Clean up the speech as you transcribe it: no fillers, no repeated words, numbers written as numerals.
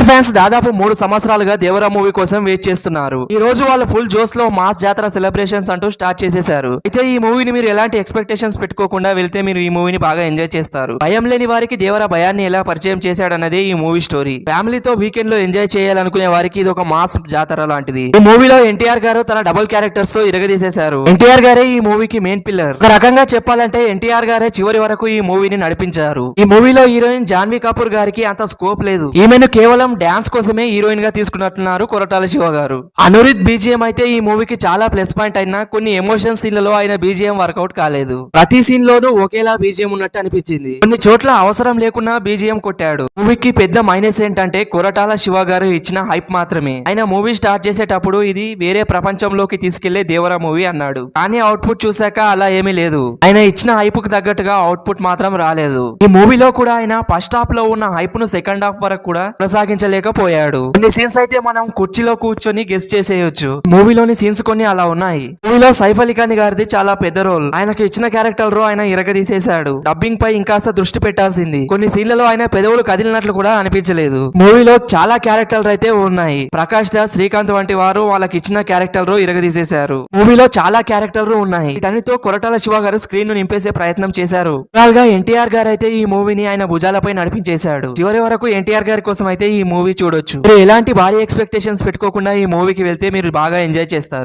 Fans దాదాపు 3 సంవత్సరాలుగా Devara movie కోసం వెయిట్ చేస్తున్నారు. ఈ రోజు వాళ్ళు ఫుల్ జోస్ లో మాస్ జాతర సెలబ్రేషన్స్ అంటూ స్టార్ట్ చేసేశారు. అయితే ఈ మూవీని మీరు ఎలాంటి ఎక్స్పెక్టేషన్స్ పెట్టుకోకుండా వెళ్తే మీరు ఈ మూవీని బాగా ఎంజాయ్ చేస్తారు. భయం లేని వారికి దేవరా భయాన్ని ఎలా పరిచయం చేశాడన్నదే ఈ మూవీ స్టోరీ. ఫ్యామిలీతో వీకెండ్ లో ఎంజాయ్ చేయాలనుకునే వారికి ఇది ఒక మాస్ జాతర లాంటిది. ఈ మూవీలో ఎన్టీఆర్ గారు తన డబుల్ క్యారెక్టర్స్ తో ఇరగదీసేశారు. ఎన్టీఆర్ గారే ఈ మూవీకి మెయిన్ పిల్లర్. ఒక రకంగా చెప్పాలంటే ఎన్టీఆర్ గారే చివరి వరకు ఈ మూవీని నడిపించారు. ఈ మూవీలో హీరోయిన్ జాన్వీ కపూర్ గారికి అంత స్కోప్ లేదు. ఈమెను కేవలం డాన్స్ కోసమే హీరోయిన్ గా తీసుకున్నట్టున్నారు కొరటాల శివ గారు. అనురిత్ బీజిఎం అయితే ఈ మూవీకి చాలా ప్లస్ పాయింట్ అయినా కొన్ని ఎమోషన్ సీన్లలో ఆయన బీజిఎం వర్కౌట్ కాలేదు. ప్రతి సీన్ లోనూ ఒకేలా బీజిఎం ఉన్నట్టు అనిపించింది. కొన్ని చోట్ల అవసరం లేకున్నా బీజిఎం కొట్టాడు. మూవీకి పెద్ద మైనస్ ఏంటంటే కొరటాల శివ గారు ఇచ్చిన హైప్ మాత్రమే. ఆయన మూవీ స్టార్ట్ చేసేటప్పుడు ఇది వేరే ప్రపంచంలోకి తీసుకెళ్లే దేవరా మూవీ అన్నాడు. కానీ అవుట్పుట్ చూశాక అలా ఏమీ లేదు. ఆయన ఇచ్చిన హైప్ కు తగ్గట్టుగా అవుట్పుట్ మాత్రం రాలేదు. ఈ మూవీలో కూడా ఆయన ఫస్ట్ హాఫ్ లో ఉన్న హైప్ ను సెకండ్ హాఫ్ వరకు కూడా కొనసాగించలేకపోయాడు. కొన్ని సీన్స్ అయితే మనం కుర్చీలో కూర్చొని గెస్ చేసేయొచ్చు. మూవీలోని సీన్స్ కొన్ని అలా ఉన్నాయి. మూవీలో సైఫ్ అలీ ఖాన్ గారిది చాలా పెద్ద రోల్. ఆయనకు ఇచ్చిన క్యారెక్టర్ లో ఆయన ఇరగదీసేశాడు. డబ్బింగ్ పై ఇంకాస్త దృష్టి పెట్టాల్సింది. కొన్ని సీన్లలో ఆయన పెదవులు కదిలినట్లు కూడా అనిపించలేదు. మూవీలో చాలా క్యారెక్టర్లు అయితే ఉన్నాయి. ప్రకాష్ రాజ్, శ్రీకాంత్ వంటి వారు వాళ్ళకి ఇచ్చిన క్యారెక్టర్ లో ఇరగదీసేశారు. మూవీలో చాలా క్యారెక్టర్లు ఉన్నాయి. వీటన్నిటితో కొరటాల శివ గారు స్క్రీన్ ను నింపేసే ప్రయత్నం చేశారు. గా ఎన్టీఆర్ గారు అయితే ఈ మూవీని ఆయన భుజాలపై నడిపించేశాడు. చివరి వరకు ఎన్టీఆర్ గారి కోసం అయితే ఈ మూవీ చూడొచ్చు. మీరు ఎలాంటి భారీ ఎక్స్పెక్టేషన్స్ పెట్టుకోకుండా ఈ మూవీకి వెళ్తే మీరు బాగా ఎంజాయ్ చేస్తారు.